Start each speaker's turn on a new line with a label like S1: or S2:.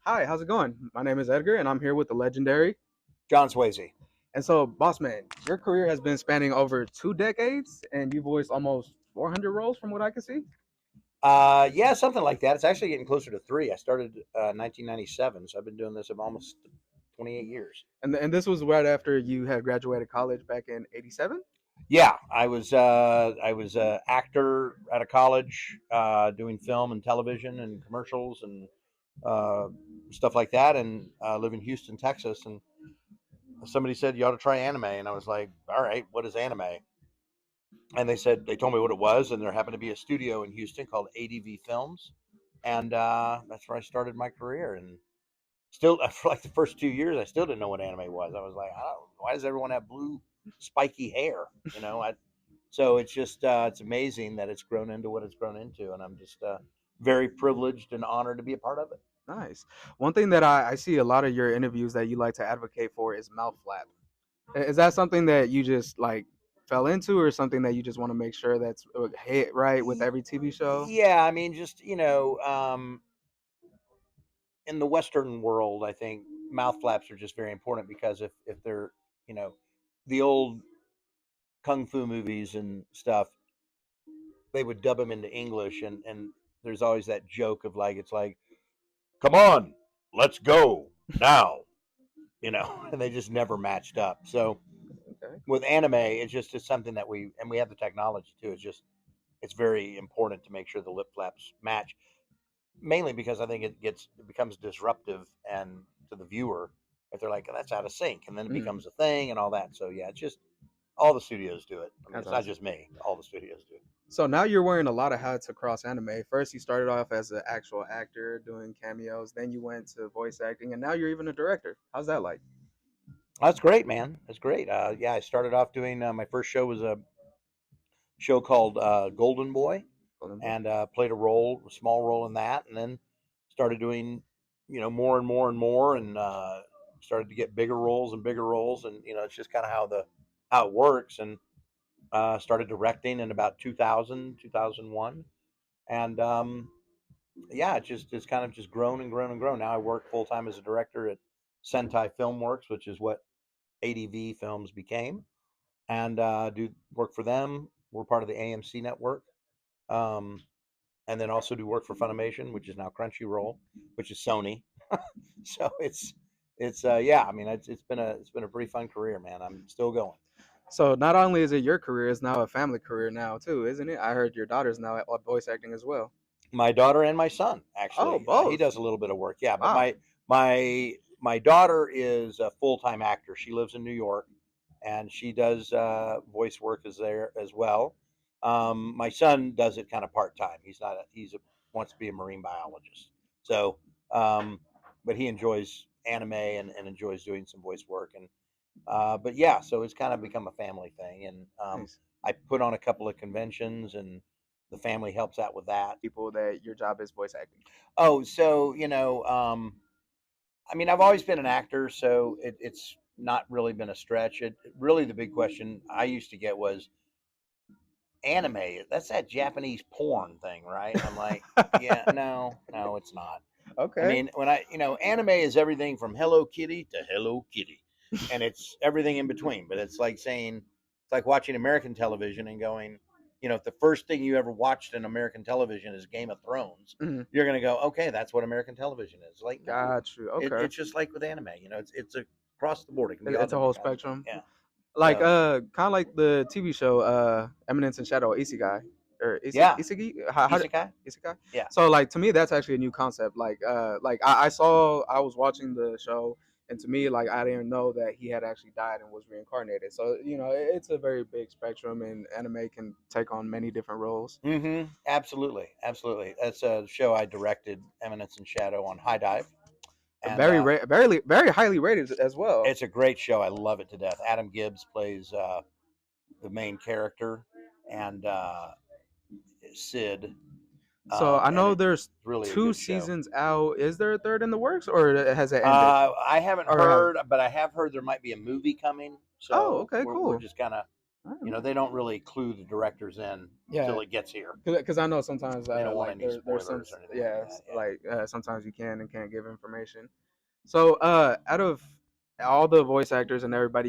S1: Hi, how's it going? My name is Edgar, and I'm here with the legendary.
S2: John Swasey.
S1: And so, boss man, your career has been spanning over 2 decades, and you voiced almost 400 roles, from what I can see.
S2: Yeah, something like that. It's actually getting closer to three. I started 1997, so I've been doing this of almost 28 years.
S1: And this was right after you had graduated college back in '87.
S2: Yeah, I was a actor out of college, doing film and television and commercials and uh, stuff like that, and live in Houston, Texas. And somebody said you ought to try anime, and I was like, all right, what is anime? And they told me what it was, and there happened to be a studio in Houston called ADV Films, and that's where I started my career. And still, for like the first 2 years, I still didn't know what anime was. I was like, I don't, why does everyone have blue spiky hair? So it's just it's amazing that it's grown into what it's grown into, and I'm just very privileged and honored to be a part of it.
S1: Nice. One thing that I see a lot of your interviews that you like to advocate for is mouth flap. Is that something that you just like fell into, or something that you just want to make sure that's hit right with every TV show?
S2: Yeah, I mean, just in the Western world, I think mouth flaps are just very important because if they're you know the old kung fu movies and stuff, they would dub them into English, and there's always that joke of like it's like, come on, let's go now, and they just never matched up. So
S1: Okay.
S2: with anime, it's something that we have the technology too. It's very important to make sure the lip flaps match, mainly because I think it becomes disruptive and to the viewer if they're like, "Oh, that's out of sync," and then it
S1: Mhm.
S2: becomes a thing and all that. So yeah, it's just all the studios do it. I mean,
S1: That's
S2: it's not
S1: awesome.
S2: just me; all the studios do it.
S1: So now you're wearing a lot of hats across anime. First, you started off as an actual actor doing cameos. Then you went to voice acting, and now you're even a director. How's that like?
S2: That's great, man. That's great. Yeah, I started off doing my first show was a show called Golden Boy,
S1: Golden Boy.
S2: and played a small role in that, and then started doing, more and more and more, and started to get bigger roles, and it's just kind of how it works, and started directing in about 2000, 2001, and yeah, it's kind of just grown and grown and grown. Now I work full time as a director at Sentai Filmworks, which is what ADV Films became, and do work for them. We're part of the AMC network. Um, and then also do work for Funimation, which is now Crunchyroll, which is Sony. So it's yeah. I mean, it's been a pretty fun career, man. I'm still going.
S1: So not only is it your career, it's now a family career now too, isn't it? I heard your daughter's now at voice acting as well.
S2: My daughter and my son,
S1: Oh,
S2: actually, he
S1: both.
S2: does a little bit of work. Yeah, but
S1: Wow.
S2: my daughter is a full time actor. She lives in New York, and she does voice work as there as well. My son does it kind of part time. He's not. Wants to be a marine biologist. So, um, but he enjoys anime and enjoys doing some voice work. And but yeah, so it's kind of become a family thing. And
S1: Nice.
S2: I put on a couple of conventions, and the family helps out with that.
S1: People that your job is voice acting.
S2: Oh, so I mean, I've always been an actor, so it's not really been a stretch. Really, the big question I used to get was anime. That's that Japanese porn thing, right? And I'm like, yeah, no, no, it's not. I
S1: Okay.
S2: mean, anime is everything from Hello Kitty to Hello Kitty, and it's everything in between. But it's like watching American television and going, if the first thing you ever watched in American television is Game of Thrones,
S1: Mhm.
S2: you're going to go, okay, that's what American television is. Like, no,
S1: Got you. Okay.
S2: it's just like with anime. It's across the board. It can be all
S1: It's a
S2: different
S1: whole
S2: kinds of things.
S1: spectrum.
S2: Yeah.
S1: Like
S2: So
S1: kind of like the TV show Eminence and Shadow Isekai or
S2: yeah,
S1: Isegi. How
S2: isekai.
S1: Isekai?
S2: Yeah.
S1: So like to me that's actually a new concept. Like I saw I was watching the show, and to me like I didn't know that he had actually died and was reincarnated. So it's a very big spectrum, and anime can take on many different roles.
S2: Absolutely, absolutely. That's a show I directed, Eminence and Shadow, on High Dive, and
S1: Very highly rated as well.
S2: it's a great show. I love it to death. Adam Gibbs plays the main character, and Sid,
S1: So I
S2: and
S1: know
S2: it's
S1: there's
S2: really a
S1: two
S2: good show.
S1: seasons out. Is there a third in the works, or has it ended?
S2: I haven't
S1: Or have
S2: heard, but I have heard there might be a movie coming.
S1: Oh,
S2: So
S1: okay,
S2: we're
S1: cool.
S2: just kind of You know, they don't really clue the directors in
S1: Yeah,
S2: till it gets here.
S1: because I know sometimes
S2: They don't want
S1: like
S2: any
S1: there's some,
S2: spoilers or anything like
S1: yeah,
S2: that. Yeah.
S1: like sometimes you can and can't give information. So out of all the voice actors and everybody